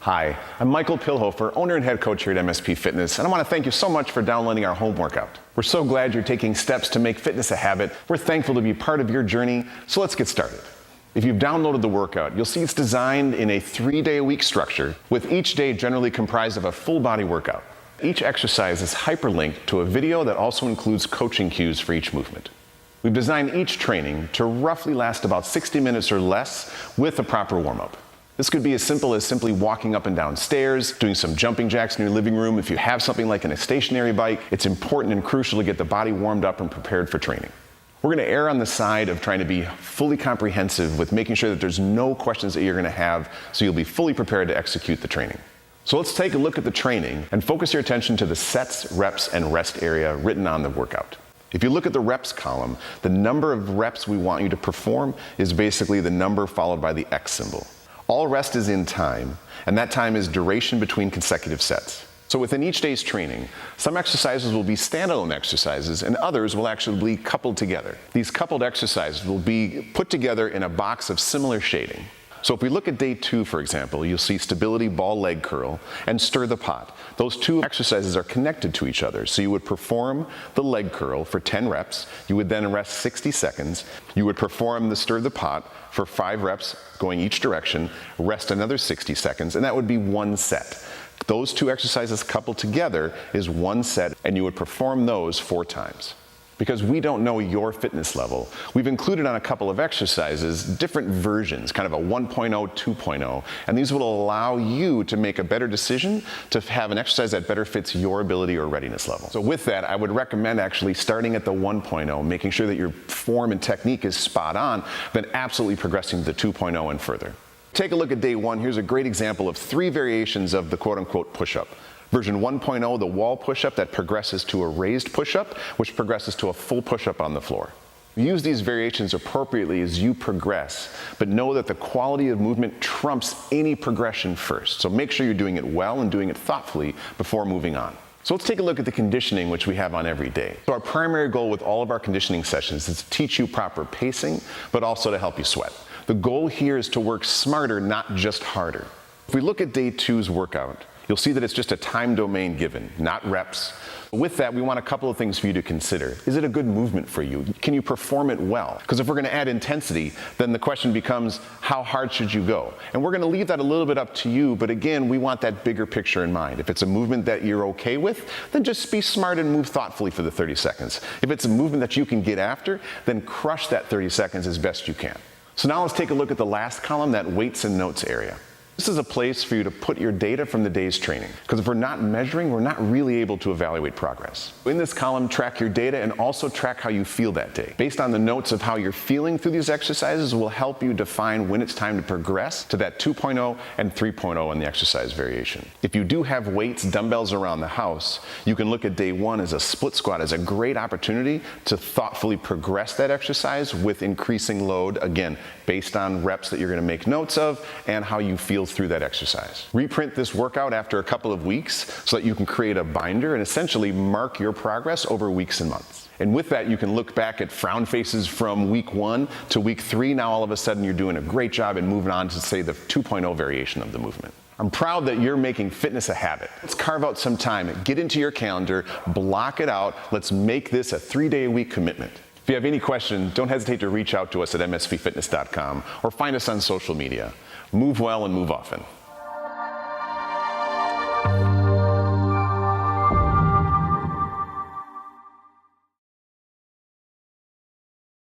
Hi, I'm Michael Pilhofer, owner and head coach here at MSP Fitness, and I want to thank you so much for downloading our home workout. We're so glad you're taking steps to make fitness a habit. We're thankful to be part of your journey, so let's get started. If you've downloaded the workout, you'll see it's designed in a 3-day-a-week structure, with each day generally comprised of a full body workout. Each exercise is hyperlinked to a video that also includes coaching cues for each movement. We've designed each training to roughly last about 60 minutes or less with a proper warm-up. This could be as simple as simply walking up and down stairs, doing some jumping jacks in your living room. If you have something like a stationary bike, it's important and crucial to get the body warmed up and prepared for training. We're going to err on the side of trying to be fully comprehensive with making sure that there's no questions that you're going to have, so you'll be fully prepared to execute the training. So let's take a look at the training and focus your attention to the sets, reps, and rest area written on the workout. If you look at the reps column, the number of reps we want you to perform is basically the number followed by the X symbol. All rest is in time, and that time is duration between consecutive sets. So within each day's training, some exercises will be standalone exercises and others will actually be coupled together. These coupled exercises will be put together in a box of similar shading. So if we look at day 2, for example, you'll see stability ball leg curl and stir the pot. Those two exercises are connected to each other. So you would perform the leg curl for 10 reps. You would then rest 60 seconds. You would perform the stir the pot for 5 reps going each direction, rest another 60 seconds, and that would be one set. Those two exercises coupled together is one set, and you would perform those 4 times. Because we don't know your fitness level, we've included on a couple of exercises different versions, kind of a 1.0, 2.0, and these will allow you to make a better decision to have an exercise that better fits your ability or readiness level. So with that, I would recommend actually starting at the 1.0, making sure that your form and technique is spot on, then absolutely progressing to the 2.0 and further. Take a look at day 1. Here's a great example of 3 variations of the quote-unquote push-up. Version 1.0, the wall push-up that progresses to a raised push-up, which progresses to a full push-up on the floor. Use these variations appropriately as you progress, but know that the quality of movement trumps any progression first. So make sure you're doing it well and doing it thoughtfully before moving on. So let's take a look at the conditioning which we have on every day. So our primary goal with all of our conditioning sessions is to teach you proper pacing, but also to help you sweat. The goal here is to work smarter, not just harder. If we look at day 2's workout, you'll see that it's just a time domain given, not reps. With that, we want a couple of things for you to consider. Is it a good movement for you? Can you perform it well? Because if we're going to add intensity, then the question becomes, how hard should you go? And we're going to leave that a little bit up to you, but again, we want that bigger picture in mind. If it's a movement that you're okay with, then just be smart and move thoughtfully for the 30 seconds. If it's a movement that you can get after, then crush that 30 seconds as best you can. So now let's take a look at the last column, that weights and notes area. This is a place for you to put your data from the day's training, because if we're not measuring, we're not really able to evaluate progress. In this column, track your data and also track how you feel that day. Based on the notes of how you're feeling through these exercises will help you define when it's time to progress to that 2.0 and 3.0 in the exercise variation. If you do have weights, dumbbells around the house, you can look at day 1 as a split squat as a great opportunity to thoughtfully progress that exercise with increasing load, again, based on reps that you're going to make notes of and how you feel through that exercise. Reprint this workout after a couple of weeks so that you can create a binder and essentially mark your progress over weeks and months. And with that, you can look back at frown faces from week 1 to week 3. Now all of a sudden you're doing a great job and moving on to, say, the 2.0 variation of the movement. I'm proud that you're making fitness a habit. Let's carve out some time, get into your calendar, block it out. Let's make this a 3-day-a-week commitment. If you have any questions, don't hesitate to reach out to us at mspfitness.com or find us on social media. Move well and move often.